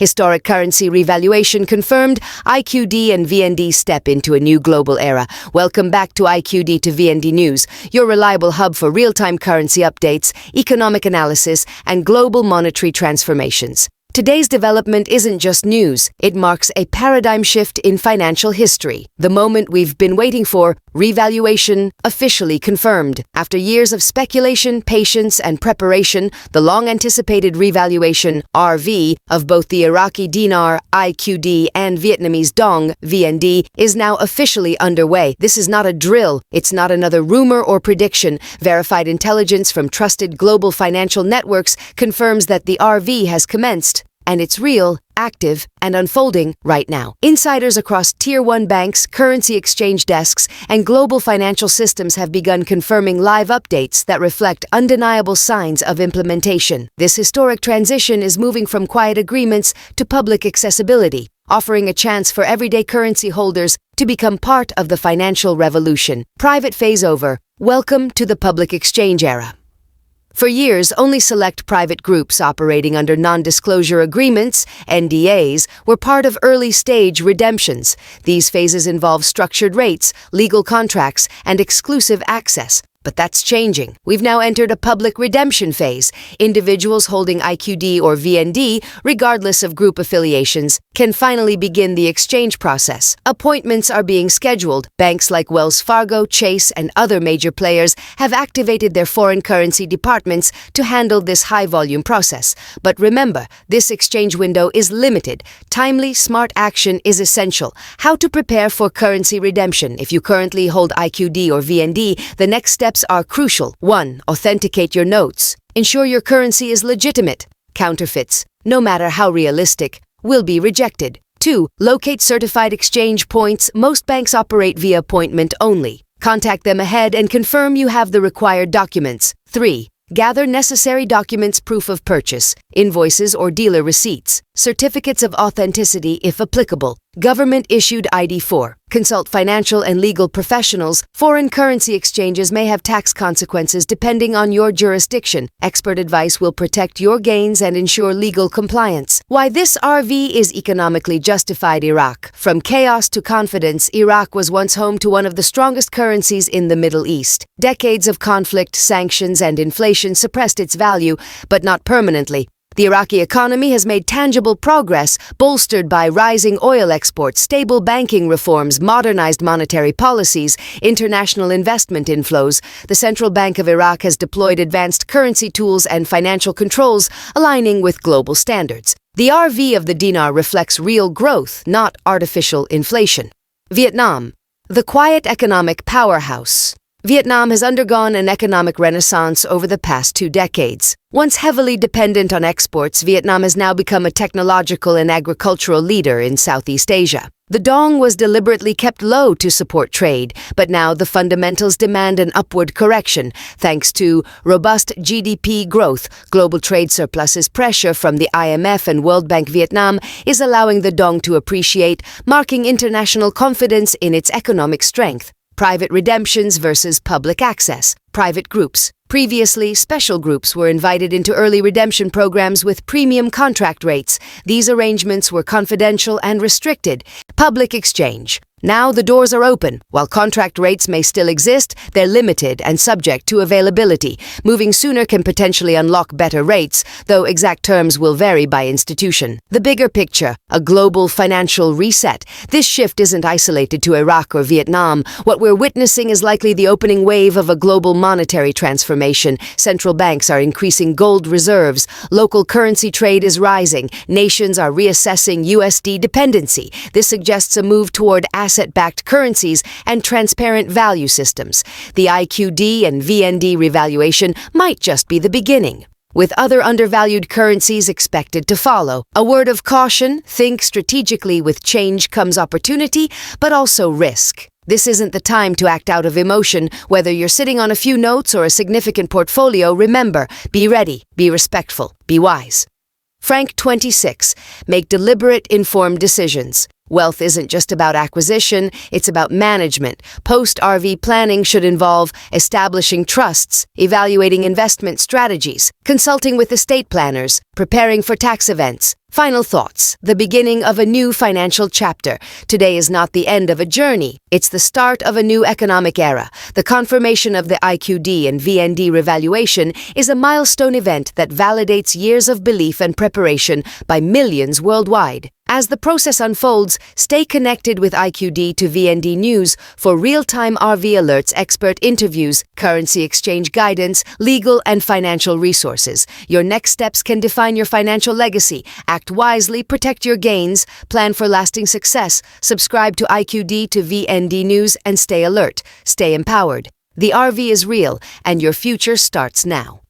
Historic currency revaluation confirmed. IQD and VND step into a new global era. Welcome back to IQD to VND News, your reliable hub for real-time currency updates, economic analysis, and global monetary transformations. Today's development isn't just news, it marks a paradigm shift in financial history. The moment we've been waiting for, revaluation, officially confirmed. After years of speculation, patience, and preparation, the long-anticipated revaluation, RV, of both the Iraqi Dinar, IQD, and Vietnamese Dong, VND, is now officially underway. This is not a drill, it's not another rumor or prediction. Verified intelligence from trusted global financial networks confirms that the RV has commenced. And it's real, active, and unfolding right now. Insiders across Tier 1 banks, currency exchange desks, and global financial systems have begun confirming live updates that reflect undeniable signs of implementation. This historic transition is moving from quiet agreements to public accessibility, offering a chance for everyday currency holders to become part of the financial revolution. Private phase over. Welcome to the public exchange era. For years, only select private groups operating under non-disclosure agreements, NDAs, were part of early-stage redemptions. These phases involve structured rates, legal contracts, and exclusive access. But that's changing. We've now entered a public redemption phase. Individuals holding IQD or VND, regardless of group affiliations, can finally begin the exchange process. Appointments are being scheduled. Banks like Wells Fargo, Chase, and other major players have activated their foreign currency departments to handle this high-volume process. But remember, this exchange window is limited. Timely, smart action is essential. How to prepare for currency redemption? If you currently hold IQD or VND, the next steps are crucial. 1. Authenticate your notes. Ensure your currency is legitimate. Counterfeits, no matter how realistic, will be rejected. 2. Locate certified exchange points. Most banks operate via appointment only. Contact them ahead and confirm you have the required documents. 3. Gather necessary documents, proof of purchase, invoices or dealer receipts, certificates of authenticity if applicable, government-issued ID. 4. Consult financial and legal professionals. Foreign currency exchanges may have tax consequences depending on your jurisdiction. Expert advice will protect your gains and ensure legal compliance. Why this RV is economically justified. Iraq. From chaos to confidence, Iraq was once home to one of the strongest currencies in the Middle East. Decades of conflict, sanctions, and inflation suppressed its value, but not permanently. The Iraqi economy has made tangible progress, bolstered by rising oil exports, stable banking reforms, modernized monetary policies, international investment inflows. The Central Bank of Iraq has deployed advanced currency tools and financial controls, aligning with global standards. The RV of the dinar reflects real growth, not artificial inflation. Vietnam, the quiet economic powerhouse. Vietnam has undergone an economic renaissance over the past 2 decades. Once heavily dependent on exports, Vietnam has now become a technological and agricultural leader in Southeast Asia. The dong was deliberately kept low to support trade, but now the fundamentals demand an upward correction. Thanks to robust GDP growth, global trade surpluses, pressure from the IMF and World Bank. Vietnam is allowing the dong to appreciate, marking international confidence in its economic strength. Private redemptions versus public access. Private groups. Previously, special groups were invited into early redemption programs with premium contract rates. These arrangements were confidential and restricted. Public exchange. Now the doors are open. While contract rates may still exist, they're limited and subject to availability. Moving sooner can potentially unlock better rates, though exact terms will vary by institution. The bigger picture, a global financial reset. This shift isn't isolated to Iraq or Vietnam. What we're witnessing is likely the opening wave of a global monetary transformation. Central banks are increasing gold reserves. Local currency trade is rising. Nations are reassessing USD dependency. This suggests a move toward asset-backed currencies and transparent value systems. The IQD and VND revaluation might just be the beginning, with other undervalued currencies expected to follow. A word of caution: think strategically. With change comes opportunity, but also risk. This isn't the time to act out of emotion. Whether you're sitting on a few notes or a significant portfolio, remember, be ready, be respectful, be wise. Frank26. Make deliberate, informed decisions. Wealth isn't just about acquisition, it's about management. Post-RV planning should involve establishing trusts, evaluating investment strategies, consulting with estate planners, preparing for tax events. Final thoughts. The beginning of a new financial chapter. Today is not the end of a journey. It's the start of a new economic era. The confirmation of the IQD and VND revaluation is a milestone event that validates years of belief and preparation by millions worldwide. As the process unfolds, stay connected with IQD to VND News for real-time RV alerts, expert interviews, currency exchange guidance, legal and financial resources. Your next steps can define your financial legacy. Act wisely, protect your gains, plan for lasting success. Subscribe to IQD to VND News and stay alert. Stay empowered. The RV is real, and your future starts now.